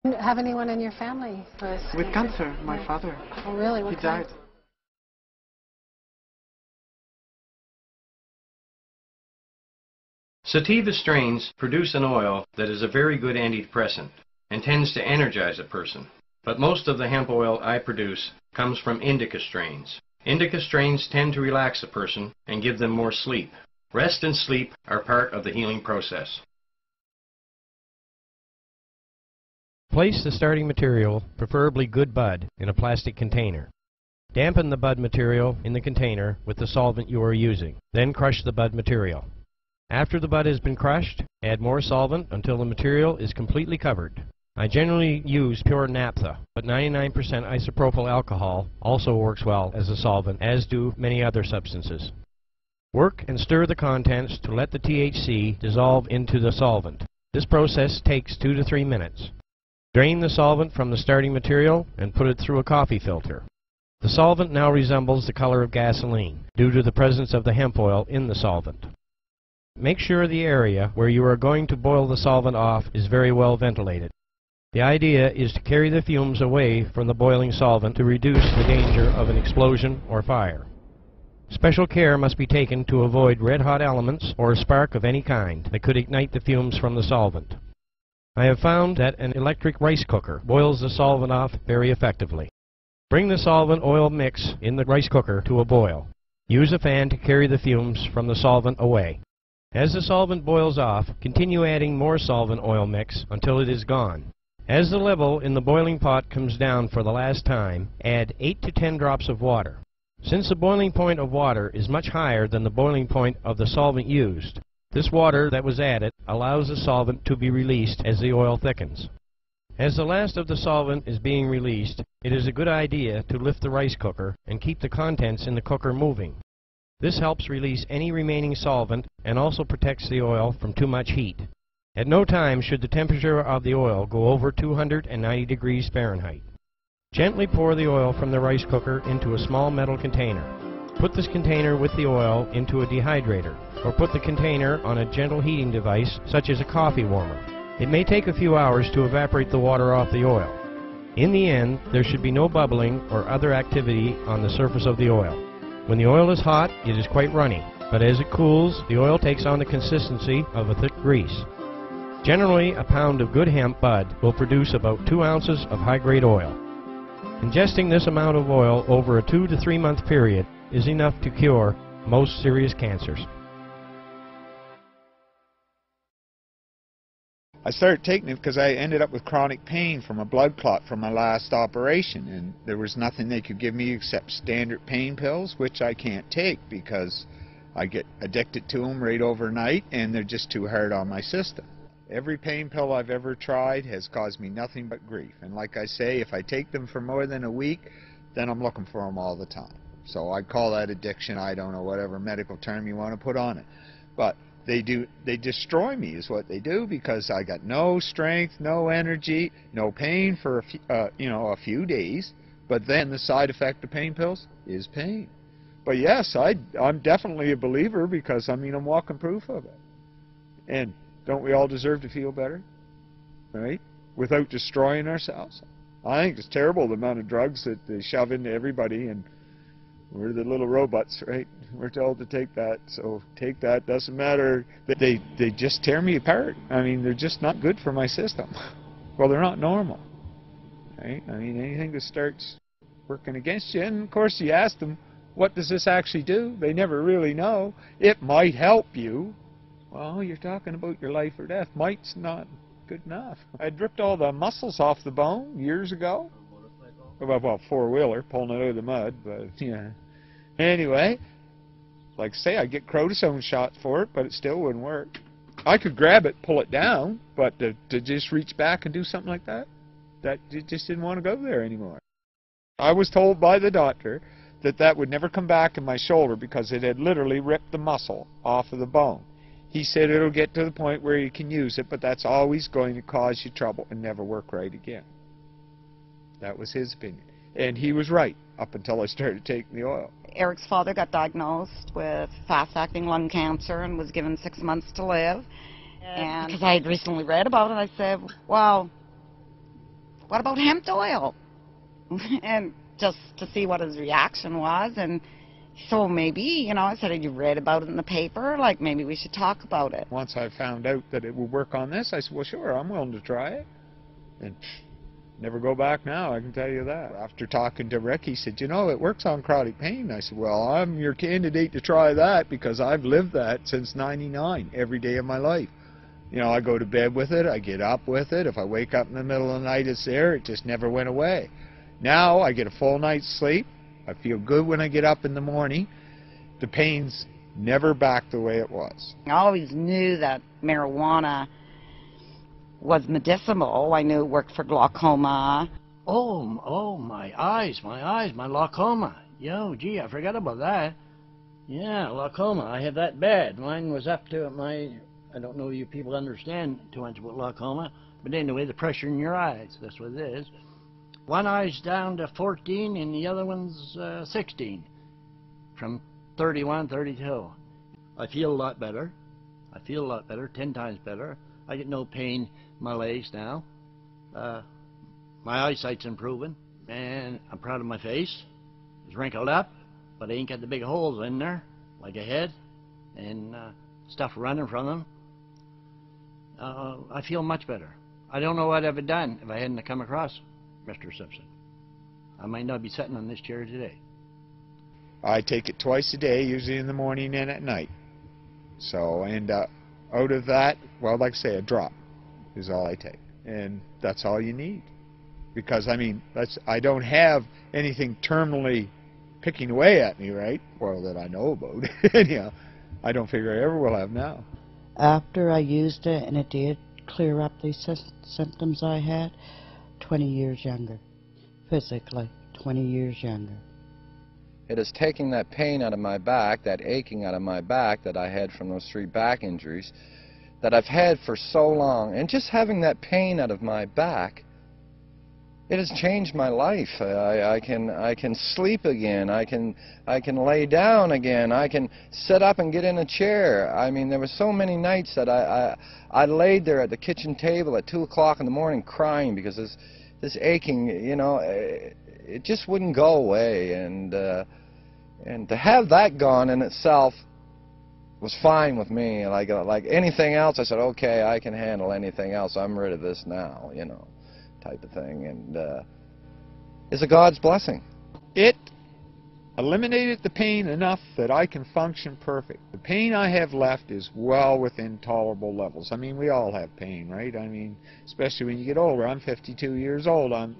Have anyone in your family with cancer? My father. Oh, really? What he kind? died. Sativa strains produce an oil that is a very good antidepressant and tends to energize a person. But most of the hemp oil I produce comes from indica strains. Indica strains tend to relax a person and give them more sleep. Rest and sleep are part of the healing process. Place the starting material, preferably good bud, in a plastic container. Dampen the bud material in the container with the solvent you are using. Then crush the bud material. After the bud has been crushed, add more solvent until the material is completely covered. I generally use pure naphtha, but 99% isopropyl alcohol also works well as a solvent, as do many other substances. Work and stir the contents to let the THC dissolve into the solvent. This process takes 2 to 3 minutes. Drain the solvent from the starting material and put it through a coffee filter. The solvent now resembles the color of gasoline due to the presence of the hemp oil in the solvent. Make sure the area where you are going to boil the solvent off is very well ventilated. The idea is to carry the fumes away from the boiling solvent to reduce the danger of an explosion or fire. Special care must be taken to avoid red-hot elements or a spark of any kind that could ignite the fumes from the solvent. I have found that an electric rice cooker boils the solvent off very effectively. Bring the solvent oil mix in the rice cooker to a boil. Use a fan to carry the fumes from the solvent away. As the solvent boils off, continue adding more solvent oil mix until it is gone. As the level in the boiling pot comes down for the last time, add 8 to 10 drops of water. Since the boiling point of water is much higher than the boiling point of the solvent used, this water that was added allows the solvent to be released as the oil thickens. As the last of the solvent is being released, it is a good idea to lift the rice cooker and keep the contents in the cooker moving. This helps release any remaining solvent and also protects the oil from too much heat. At no time should the temperature of the oil go over 290 degrees Fahrenheit. Gently pour the oil from the rice cooker into a small metal container. Put this container with the oil into a dehydrator, or put the container on a gentle heating device such as a coffee warmer. It may take a few hours to evaporate the water off the oil. In the end, there should be no bubbling or other activity on the surface of the oil. When the oil is hot, it is quite runny, but as it cools, the oil takes on the consistency of a thick grease. Generally, a pound of good hemp bud will produce about 2 ounces of high-grade oil. Ingesting this amount of oil over a 2 to 3 month period is enough to cure most serious cancers. I started taking it because I ended up with chronic pain from a blood clot from my last operation, and there was nothing they could give me except standard pain pills, which I can't take because I get addicted to them right overnight and they're just too hard on my system. Every pain pill I've ever tried has caused me nothing but grief, and like I say, if I take them for more than a week, then I'm looking for them all the time. So I call that addiction. I don't know, whatever medical term you want to put on it, but they destroy me is what they do, because I got no strength, no energy, no pain for a few days, but then the side effect of pain pills is pain. But yes, I'm definitely a believer, because I'm walking proof of it. And don't we all deserve to feel better, right, without destroying ourselves? I think it's terrible the amount of drugs that they shove into everybody, and we're the little robots, right? We're told to take that, so take that. Doesn't matter. They just tear me apart. They're just not good for my system. Well, they're not normal, right? Anything that starts working against you, and of course you ask them, what does this actually do? They never really know. It might help you. Well, you're talking about your life or death. Might's not good enough. I'd ripped all the muscles off the bone years ago. Well, four-wheeler, pulling it out of the mud, but yeah. Anyway, like I say, I get cortisone shots for it, but it still wouldn't work. I could grab it, pull it down, but to just reach back and do something like that, it just didn't want to go there anymore. I was told by the doctor that would never come back in my shoulder because it had literally ripped the muscle off of the bone. He said it'll get to the point where you can use it, but that's always going to cause you trouble and never work right again. That was his opinion. And he was right up until I started taking the oil. Eric's father got diagnosed with fast-acting lung cancer and was given 6 months to live. And because I had recently read about it, I said, well, what about hemp oil? And just to see what his reaction was. And so maybe, you know, I said, had you read about it in the paper? Like, maybe we should talk about it. Once I found out that it would work on this, I said, well, sure, I'm willing to try it. And never go back now, I can tell you that. After talking to Rick, he said, you know, it works on chronic pain. I said, well, I'm your candidate to try that because I've lived that since '99, every day of my life. You know, I go to bed with it, I get up with it. If I wake up in the middle of the night, it's there. It just never went away. Now I get a full night's sleep. I feel good when I get up in the morning. The pain's never back the way it was. I always knew that marijuana was medicinal. I knew it worked for glaucoma. Oh, my eyes, my glaucoma. Yo, gee, I forgot about that. Yeah, glaucoma, I have that bad. Mine was up to I don't know if you people understand too much about glaucoma, but anyway, the pressure in your eyes, that's what it is. One eye's down to 14 and the other one's 16, from 31, 32. I feel a lot better. 10 times better. I get no pain in my legs now. My eyesight's improving, and I'm proud of my face. It's wrinkled up, but I ain't got the big holes in there, like I had, and stuff running from them. I feel much better. I don't know what I'd have done if I hadn't come across Mr. Simpson. I might not be sitting on this chair today. I take it twice a day, usually in the morning and at night. So, and out of that, well, like I say, a drop is all I take. And that's all you need. Because, I mean, I don't have anything terminally picking away at me, right? Well, that I know about. Anyhow, I don't figure I ever will have now. After I used it, and it did clear up these symptoms I had, 20 years younger. Physically, 20 years younger. It is taking that pain out of my back, that aching out of my back that I had from those 3 back injuries that I've had for so long, and just having that pain out of my back, it has changed my life. I can sleep again. I can lay down again. I can sit up and get in a chair. I mean, there were so many nights that I laid there at the kitchen table at 2 o'clock in the morning crying because this aching, you know, it just wouldn't go away. And to have that gone in itself was fine with me. Like anything else, I said, okay, I can handle anything else. I'm rid of this now, you know, type of thing. And it's a God's blessing. It eliminated the pain enough that I can function perfect. The pain I have left is well within tolerable levels. I mean, we all have pain, right? I mean, especially when you get older. I'm 52 years old. I'm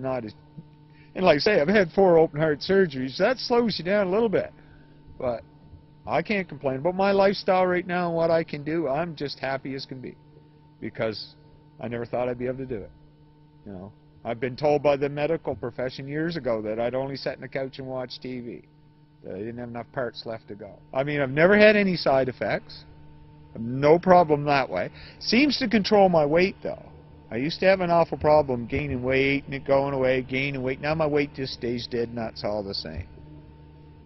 not as... And like I say, I've had 4 open heart surgeries. That slows you down a little bit. But I can't complain about my lifestyle right now and what I can do. I'm just happy as can be. Because I never thought I'd be able to do it. You know, I've been told by the medical profession years ago that I'd only sit on the couch and watch TV. That I didn't have enough parts left to go. I mean, I've never had any side effects. No problem that way. Seems to control my weight, though. I used to have an awful problem gaining weight and it going away, gaining weight. Now my weight just stays dead and that's all the same.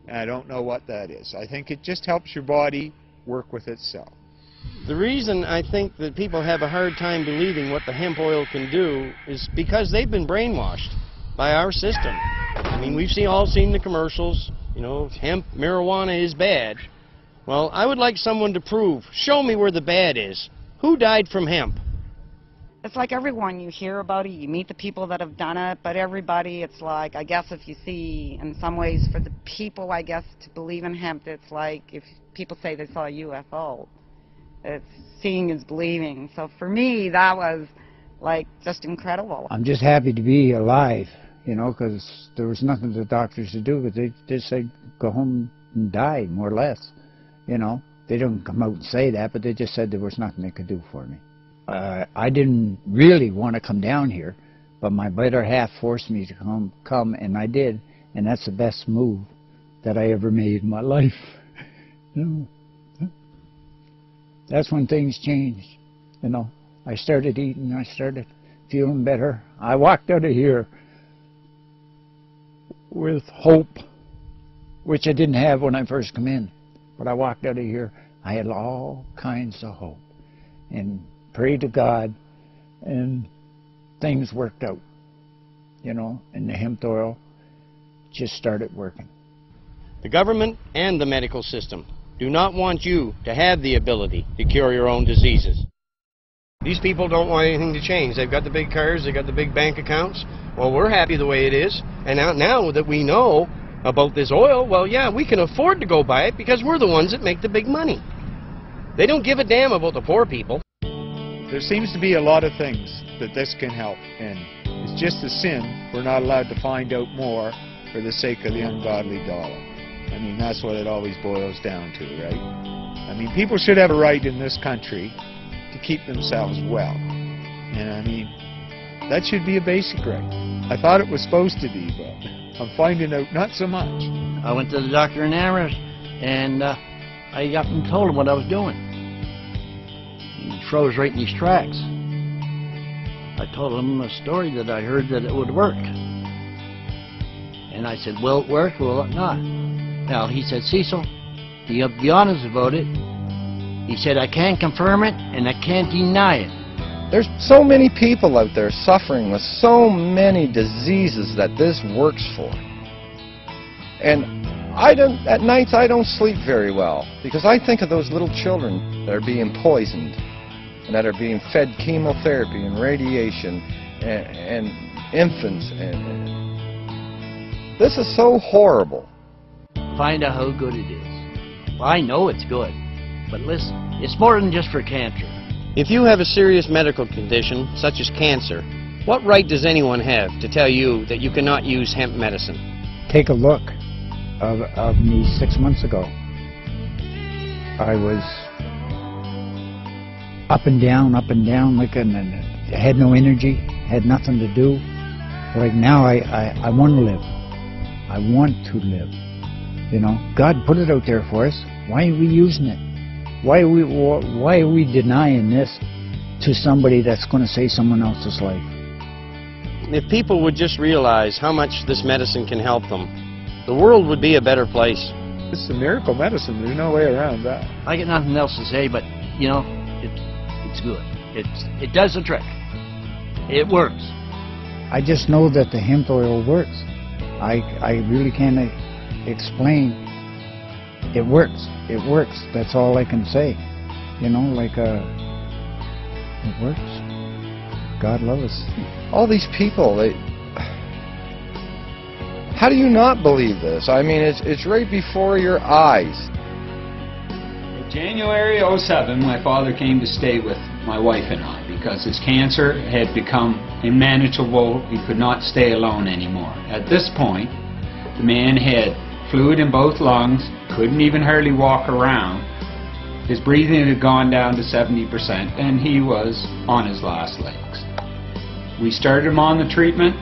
And I don't know what that is. I think it just helps your body work with itself. The reason I think that people have a hard time believing what the hemp oil can do is because they've been brainwashed by our system. I mean, we've all seen the commercials, you know, hemp, marijuana is bad. Well, I would like someone to prove, show me where the bad is. Who died from hemp? It's like everyone, you hear about it, you meet the people that have done it, but everybody, it's like, I guess if you see, in some ways, for the people, I guess, to believe in hemp, it's like if people say they saw a UFO. It's seeing is believing. So for me, that was, like, just incredible. I'm just happy to be alive, you know, because there was nothing the doctors could do, but they just said, go home and die, more or less, you know. They didn't come out and say that, but they just said there was nothing they could do for me. I didn't really want to come down here, but my better half forced me to come, and I did, and that's the best move that I ever made in my life. You know, that's when things changed. You know, I started eating, I started feeling better. I walked out of here with hope, which I didn't have when I first came in, but I walked out of here, I had all kinds of hope, and prayed to God, and things worked out. you know, and the hemp oil just started working. The government and the medical system do not want you to have the ability to cure your own diseases. These people don't want anything to change. They've got the big cars, they've got the big bank accounts. Well, we're happy the way it is. And now that we know about this oil, well, yeah, we can afford to go buy it because we're the ones that make the big money. They don't give a damn about the poor people. There seems to be a lot of things that this can help, and it's just a sin we're not allowed to find out more for the sake of the ungodly dollar. I mean, that's what it always boils down to, right? I mean, people should have a right in this country to keep themselves well. And I mean, that should be a basic right. I thought it was supposed to be, but I'm finding out not so much. I went to the doctor in Amherst, and I up and told him what I was doing. He froze right in his tracks. I told him a story that I heard that it would work. And I said, will it work, will it not? Well, he said, Cecil, you have to be honest about it. He said, I can't confirm it, and I can't deny it. There's so many people out there suffering with so many diseases that this works for. And at nights I don't sleep very well because I think of those little children that are being poisoned and that are being fed chemotherapy and radiation and infants. And this is so horrible. Find out how good it is. Well, I know it's good, but listen, it's more than just for cancer. If you have a serious medical condition, such as cancer, what right does anyone have to tell you that you cannot use hemp medicine? Take a look of me 6 months ago. I was up and down, like, and I had no energy, had nothing to do. Like now I want to live. I want to live. You know, God put it out there for us. Why are we using it? Why are we denying this to somebody that's going to save someone else's life? If people would just realize how much this medicine can help them, the world would be a better place. This is a miracle medicine. There's no way around that. I got nothing else to say, but, you know, it's good. It does the trick. It works. I just know that the hemp oil works. I really can't explain. It works. It works. That's all I can say. You know, like, it works. God love us. All these people, how do you not believe this? I mean, it's right before your eyes. In January '07, my father came to stay with my wife and I because his cancer had become unmanageable. He could not stay alone anymore. At this point, the man had fluid in both lungs, couldn't even hardly walk around. His breathing had gone down to 70%, and he was on his last legs. We started him on the treatment.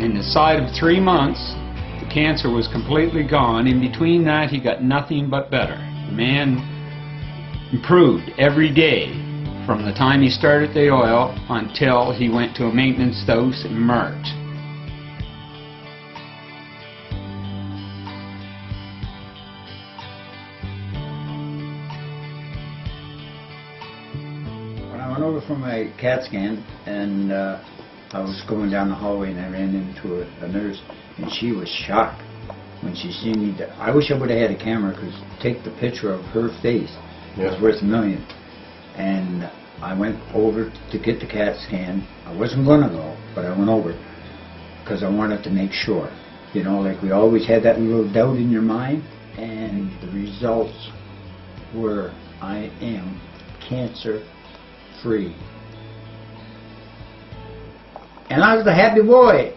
In the side of 3 months, the cancer was completely gone. In between that, he got nothing but better. The man improved every day from the time he started the oil until he went to a maintenance dose in March. When I went over for my CAT scan, and I was going down the hallway and I ran into a nurse, and she was shocked when she seen me. I wish I would have had a camera, because take the picture of her face was worth $1 million. And I went over to get the CAT scan. I wasn't going to go, but I went over because I wanted to make sure. You know, like we always had that little doubt in your mind, and the results were I am cancer-free. And I was a happy boy.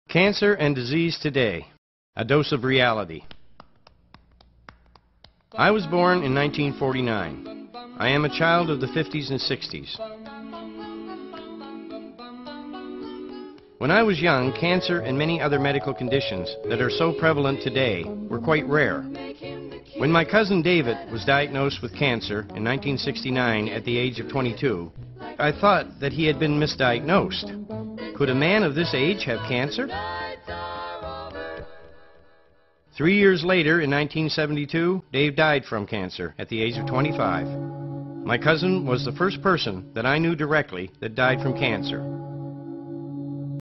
Cancer and disease today. A dose of reality. I was born in 1949. I am a child of the 50s and 60s. When I was young, cancer and many other medical conditions that are so prevalent today were quite rare. When my cousin David was diagnosed with cancer in 1969 at the age of 22, I thought that he had been misdiagnosed. Could a man of this age have cancer? 3 years later, in 1972, Dave died from cancer at the age of 25. My cousin was the first person that I knew directly that died from cancer.